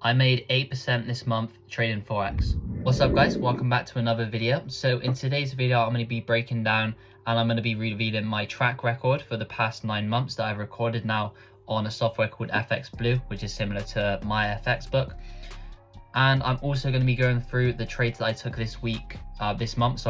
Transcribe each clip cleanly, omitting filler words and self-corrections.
I made 8% this month trading forex. What's up guys, welcome back to another video. So in today's video I'm going to be breaking down and I'm going to be revealing my track record for the past 9 months that I've recorded now on a software called FX Blue, which is similar to my FX book. And I'm also going to be going through the trades that I took this month,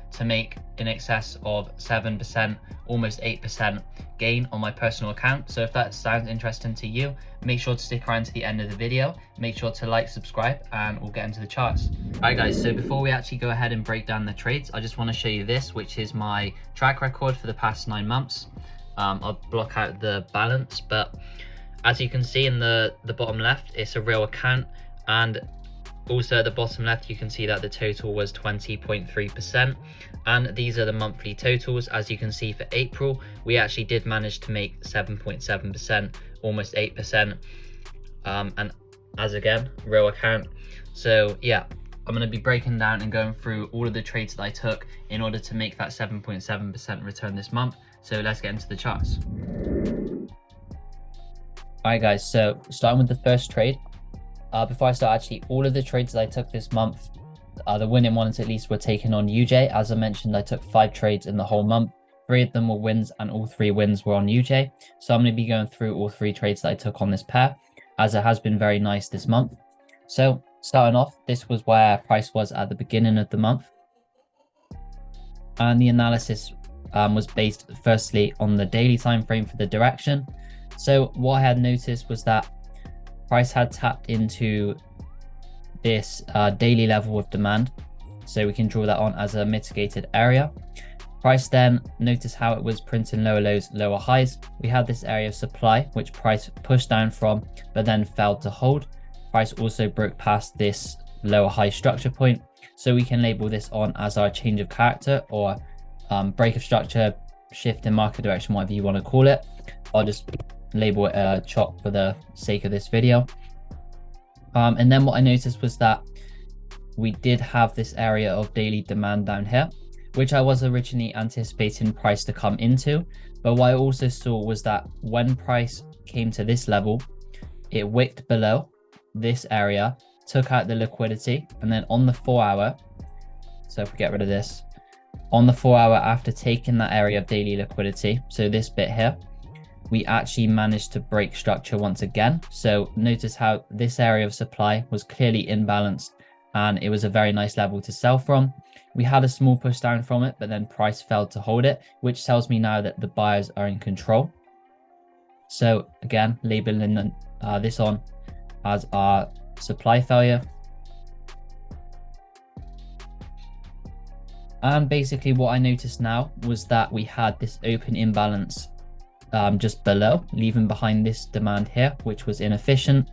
to make in excess of 7%, almost 8% gain on my personal account. So if that sounds interesting to you, make sure to stick around to the end of the video. Make sure to like, subscribe, and we'll get into the charts. All right guys, so before we actually go ahead and break down the trades, I just want to show you this, which is my track record for the past 9 months. I'll block out the balance, but as you can see in the bottom left, it's a real account, and also at the bottom left you can see that the total was 20.3%, and these are the monthly totals. As you can see, for April we actually did manage to make 7.7%, almost 8%, and as again, real account. So yeah, I'm going to be breaking down and going through all of the trades that I took in order to make that 7.7% return this month. So let's get into the charts. Alright guys, so starting with the first trade. Before I start, actually, all of the trades that I took this month, the winning ones at least, were taken on UJ. As I mentioned, I took 5 trades in the whole month. 3 of them were wins, and all 3 wins were on UJ. So I'm going to be going through all 3 trades that I took on this pair, as it has been very nice this month. So starting off, this was where price was at the beginning of the month. And the analysis was based firstly on the daily time frame for the direction. So what I had noticed was that price had tapped into this daily level of demand, so we can draw that on as a mitigated area. Price then, notice how it was printing lower lows, lower highs. We had this area of supply which price pushed down from, but then failed to hold. Price also broke past this lower high structure point, so we can label this on as our change of character, or break of structure, shift in market direction, whatever you want to call it. I'll just label it a chop for the sake of this video. And then what I noticed was that we did have this area of daily demand down here, which I was originally anticipating price to come into. But what I also saw was that when price came to this level, it wicked below this area, took out the liquidity, and then on the 4 hour, so if we get rid of this, on the 4 hour after taking that area of daily liquidity, so this bit here, we actually managed to break structure once again. So notice how this area of supply was clearly imbalanced, and it was a very nice level to sell from. We had a small push down from it, but then price failed to hold it, which tells me now that the buyers are in control. So again, labeling this on as our supply failure. And basically what I noticed now was that we had this open imbalance just below, leaving behind this demand here, which was inefficient.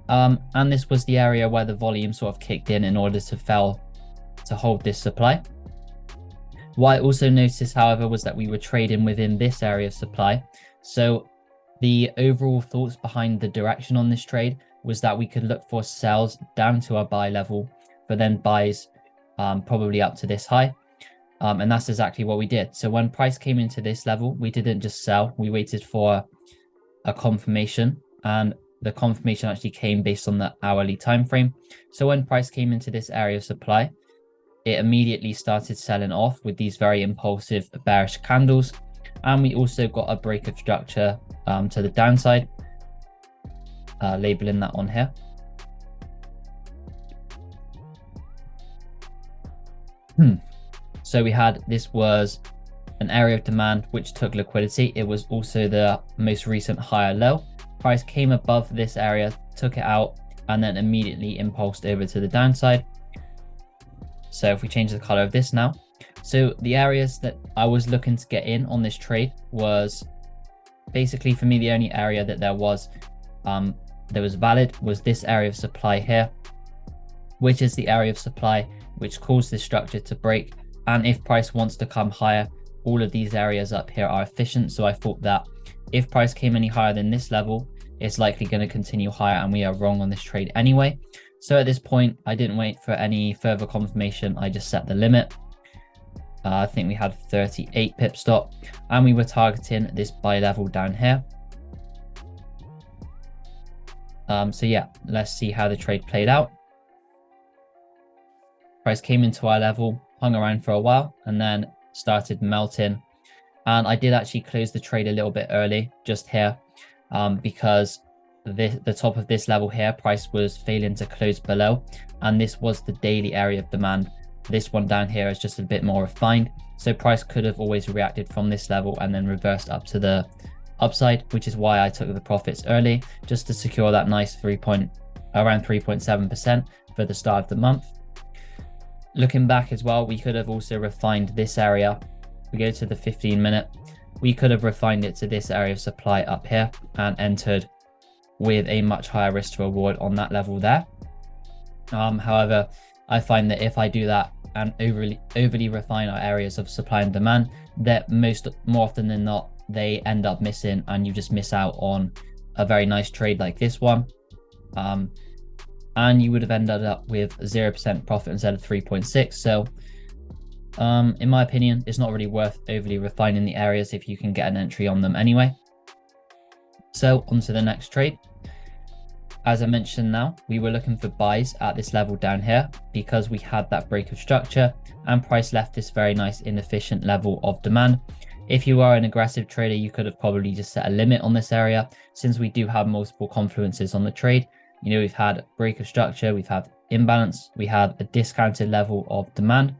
And this was the area where the volume sort of kicked in order to hold this supply. What I also noticed, however, was that we were trading within this area of supply. So the overall thoughts behind the direction on this trade was that we could look for sells down to our buy level, but then buys probably up to this high. And that's exactly what we did. So when price came into this level, we didn't just sell, we waited for a confirmation, and the confirmation actually came based on the hourly time frame. So when price came into this area of supply, it immediately started selling off with these very impulsive bearish candles, and we also got a break of structure to the downside, labeling that on here. So we had, this was an area of demand which took liquidity. It was also the most recent higher low. Price came above this area, took it out, and then immediately impulsed over to the downside. So if we change the color of this now, so the areas that I was looking to get in on this trade was basically, for me, the only area that there was valid was this area of supply here, which is the area of supply which caused this structure to break. And if price wants to come higher, all of these areas up here are efficient. So I thought that if price came any higher than this level, it's likely going to continue higher, and we are wrong on this trade anyway. So at this point, I didn't wait for any further confirmation. I just set the limit. I think we had 38 pip stop, and we were targeting this buy level down here. So yeah, let's see how the trade played out. Price came into our level, hung around for a while, and then started melting. And I did actually close the trade a little bit early just here, because the top of this level here, price was failing to close below, and this was the daily area of demand. This one down here is just a bit more refined, so price could have always reacted from this level and then reversed up to the upside, which is why I took the profits early, just to secure that nice around 3.7% for the start of the month. Looking back as well, we could have also refined this area. We go to the 15-minute. We could have refined it to this area of supply up here and entered with a much higher risk to reward on that level there. However, I find that if I do that and overly refine our areas of supply and demand, that more often than not, they end up missing, and you just miss out on a very nice trade like this one. And you would have ended up with 0% profit instead of 3.6. So in my opinion, it's not really worth overly refining the areas if you can get an entry on them anyway. So on to the next trade. As I mentioned now, we were looking for buys at this level down here because we had that break of structure and price left this very nice inefficient level of demand. If you are an aggressive trader, you could have probably just set a limit on this area. Since we do have multiple confluences on the trade, you know, we've had break of structure, we've had imbalance, we have a discounted level of demand,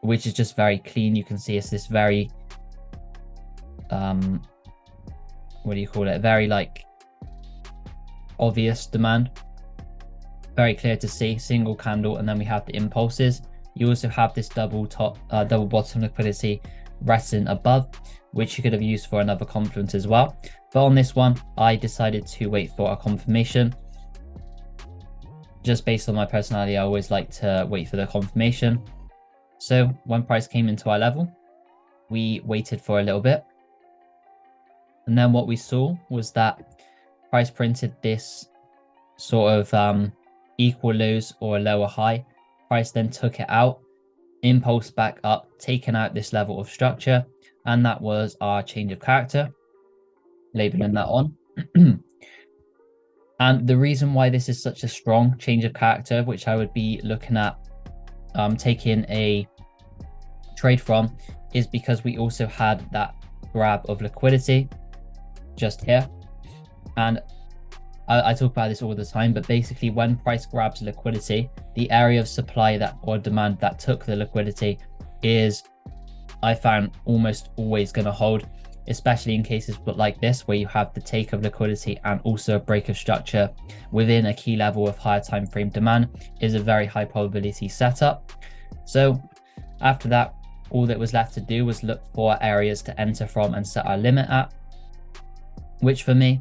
which is just very clean. You can see it's this very, what do you call it? Very like obvious demand, very clear to see, single candle, and then we have the impulses. You also have this double bottom liquidity resting above, which you could have used for another confluence as well. But on this one, I decided to wait for a confirmation. Just based on my personality, I always like to wait for the confirmation. So when price came into our level, we waited for a little bit. And then what we saw was that price printed this sort of equal lows or a lower high. Price then took it out, impulse back up, taking out this level of structure. And that was our change of character, labeling that on. And the reason why this is such a strong change of character, which I would be looking at taking a trade from, is because we also had that grab of liquidity just here. And I talk about this all the time, but basically when price grabs liquidity, the area of supply that or demand that took the liquidity is, I found, almost always going to hold, especially in cases like this where you have the take of liquidity and also a break of structure within a key level of higher time frame demand is a very high probability setup. So after that, all that was left to do was look for areas to enter from and set our limit at, which for me,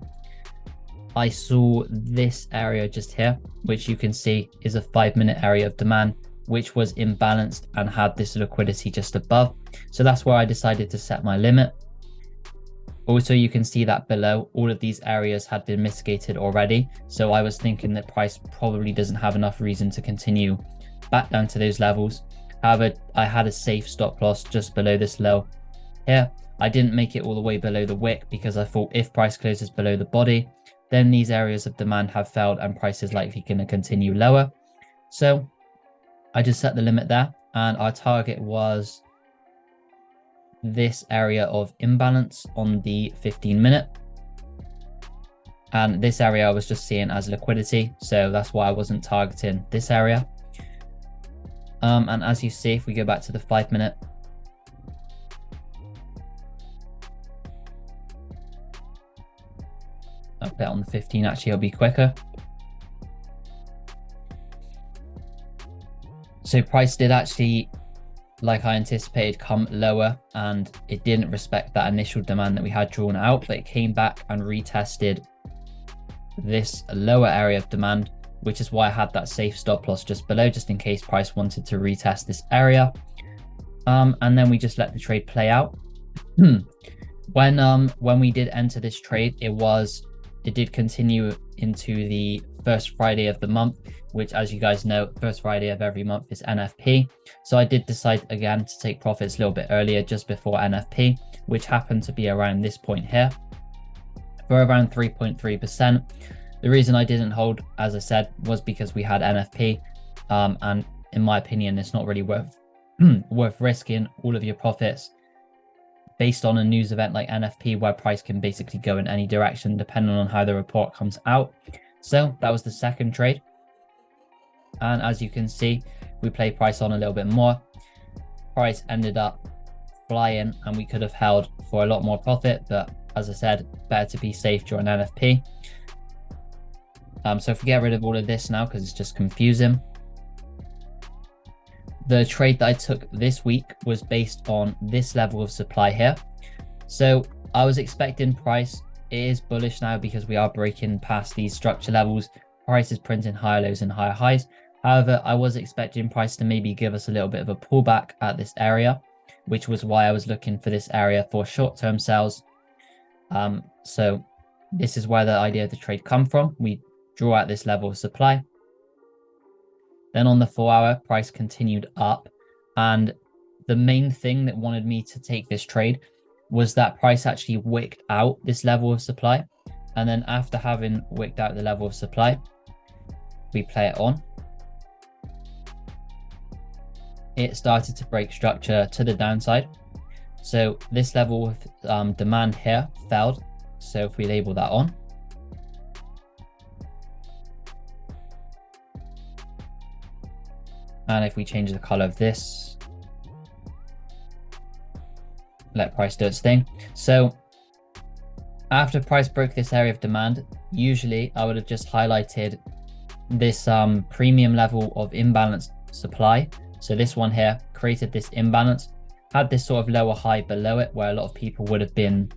I saw this area just here, which you can see is a 5-minute area of demand, which was imbalanced and had this liquidity just above. So that's where I decided to set my limit. Also, you can see that below, all of these areas had been mitigated already. So I was thinking that price probably doesn't have enough reason to continue back down to those levels. However, I had a safe stop loss just below this low here. I didn't make it all the way below the wick because I thought if price closes below the body, then these areas of demand have failed and price is likely going to continue lower. So I just set the limit there, and our target was this area of imbalance on the 15-minute. And this area I was just seeing as liquidity, so that's why I wasn't targeting this area. And as you see, if we go back to the 5-minute, I'll put it on the 15, actually it'll be quicker. So price did actually, like I anticipated, come lower, and it didn't respect that initial demand that we had drawn out, but it came back and retested this lower area of demand, which is why I had that safe stop loss just below, just in case price wanted to retest this area. And then we just let the trade play out. When we did enter this trade, it did continue into the first Friday of the month, which, as you guys know, first Friday of every month is NFP. So I did decide again to take profits a little bit earlier, just before NFP, which happened to be around this point here, for around 3.3%. The reason I didn't hold, as I said, was because we had NFP, and in my opinion, it's not really worth worth risking all of your profits based on a news event like NFP, where price can basically go in any direction depending on how the report comes out. So that was the second trade. And as you can see, we played price on a little bit more. Price ended up flying and we could have held for a lot more profit, but as I said, better to be safe during NFP. So if we get rid of all of this now, because it's just confusing. The trade that I took this week was based on this level of supply here. So I was expecting price, it is bullish now because we are breaking past these structure levels. Price is printing higher lows and higher highs. However, I was expecting price to maybe give us a little bit of a pullback at this area, which was why I was looking for this area for short-term sales. So this is where the idea of the trade come from. We draw out this level of supply. Then on the 4-hour, price continued up. And the main thing that wanted me to take this trade was that price actually wicked out this level of supply. And then after having wicked out the level of supply, we play it on. It started to break structure to the downside. So this level of demand here failed. So if we label that on, and if we change the color of this, let price do its thing. So after price broke this area of demand, usually I would have just highlighted this premium level of imbalanced supply. So this one here created this imbalance, had this sort of lower high below it where a lot of people would have been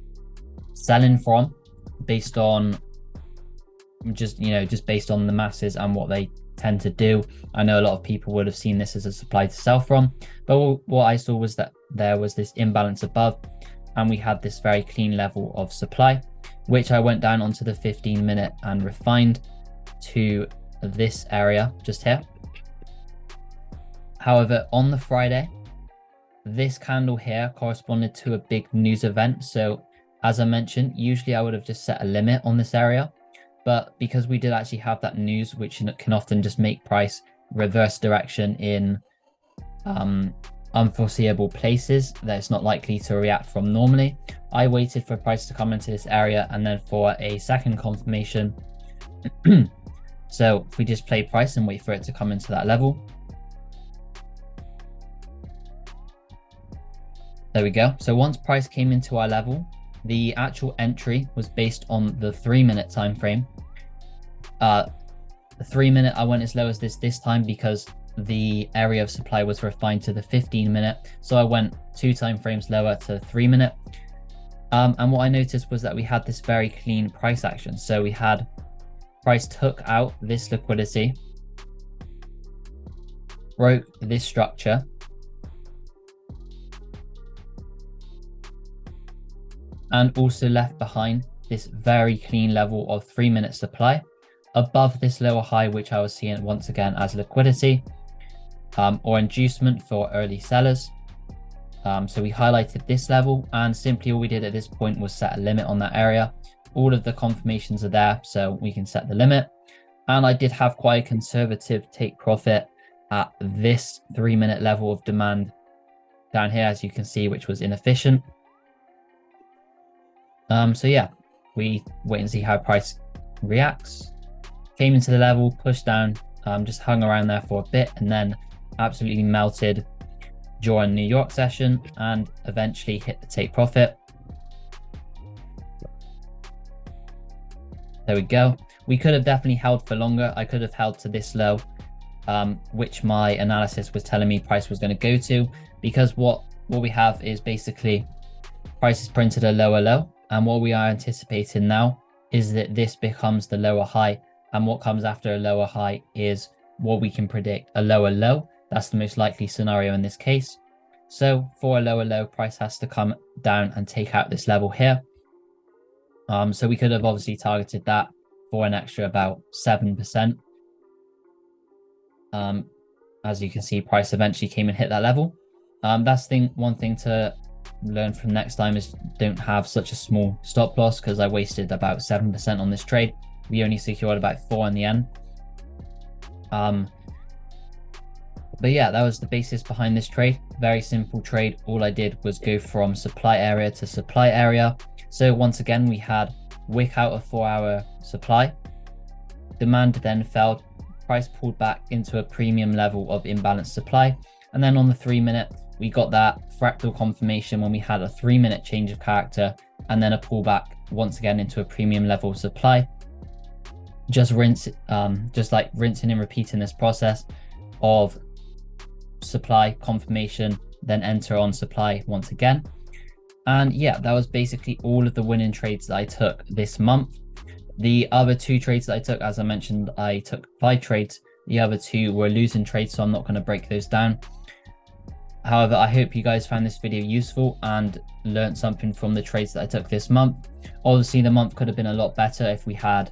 selling from based on just based on the masses and what they tend to do. I know a lot of people would have seen this as a supply to sell from, but what I saw was that there was this imbalance above and we had this very clean level of supply, which I went down onto the 15-minute and refined to this area just here. However, on the Friday, this candle here corresponded to a big news event. So as I mentioned, usually I would have just set a limit on this area, but because we did actually have that news, which can often just make price reverse direction in unforeseeable places that it's not likely to react from normally, I waited for price to come into this area and then for a second confirmation. So if we just play price and wait for it to come into that level. There we go. So once price came into our level, the actual entry was based on the 3-minute time frame. The 3-minute, I went as low as this time because the area of supply was refined to the 15-minute. So I went 2 time frames lower to 3-minute. And what I noticed was that we had this very clean price action. So we had price took out this liquidity, broke this structure, and also left behind this very clean level of 3-minute supply above this lower high, which I was seeing once again as liquidity or inducement for early sellers. So we highlighted this level and simply all we did at this point was set a limit on that area. All of the confirmations are there, so we can set the limit. And I did have quite a conservative take profit at this 3-minute level of demand down here, as you can see, which was inefficient. So yeah, we wait and see how price reacts. Came into the level, pushed down, just hung around there for a bit, and then absolutely melted during New York session and eventually hit the take profit. There we go. We could have definitely held for longer. I could have held to this low, which my analysis was telling me price was going to go to, because what we have is basically price is printed a lower low. And what we are anticipating now is that this becomes the lower high. And what comes after a lower high is what we can predict, a lower low. That's the most likely scenario in this case. So for a lower low, price has to come down and take out this level here. So we could have obviously targeted that for an extra about 7%. As you can see, price eventually came and hit that level. That's one thing to learn from next time is don't have such a small stop loss, because I wasted about 7% on this trade. we only secured about 4 in the end. But yeah, that was the basis behind this trade. Very simple trade. All I did was go from supply area to supply area. So once again, we had wick out of 4-hour supply. Demand then fell. Price pulled back into a premium level of imbalanced supply. And then on the 3-minute, we got that fractal confirmation when we had a 3-minute change of character and then a pullback once again into a premium level of supply. Just like rinsing and repeating this process of supply confirmation, then enter on supply once again. And yeah, that was basically all of the winning trades that I took this month. The other 2 trades that I took, as I mentioned, I took 5 trades. The other 2 were losing trades, so I'm not going to break those down. However, I hope you guys found this video useful and learned something from the trades that I took this month. Obviously, the month could have been a lot better if we had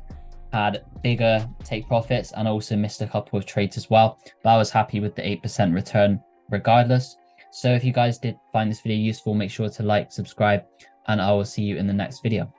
bigger take profits and also missed a couple of trades as well, but I was happy with the 8% return regardless. So if you guys did find this video useful, make sure to like, subscribe, and I will see you in the next video.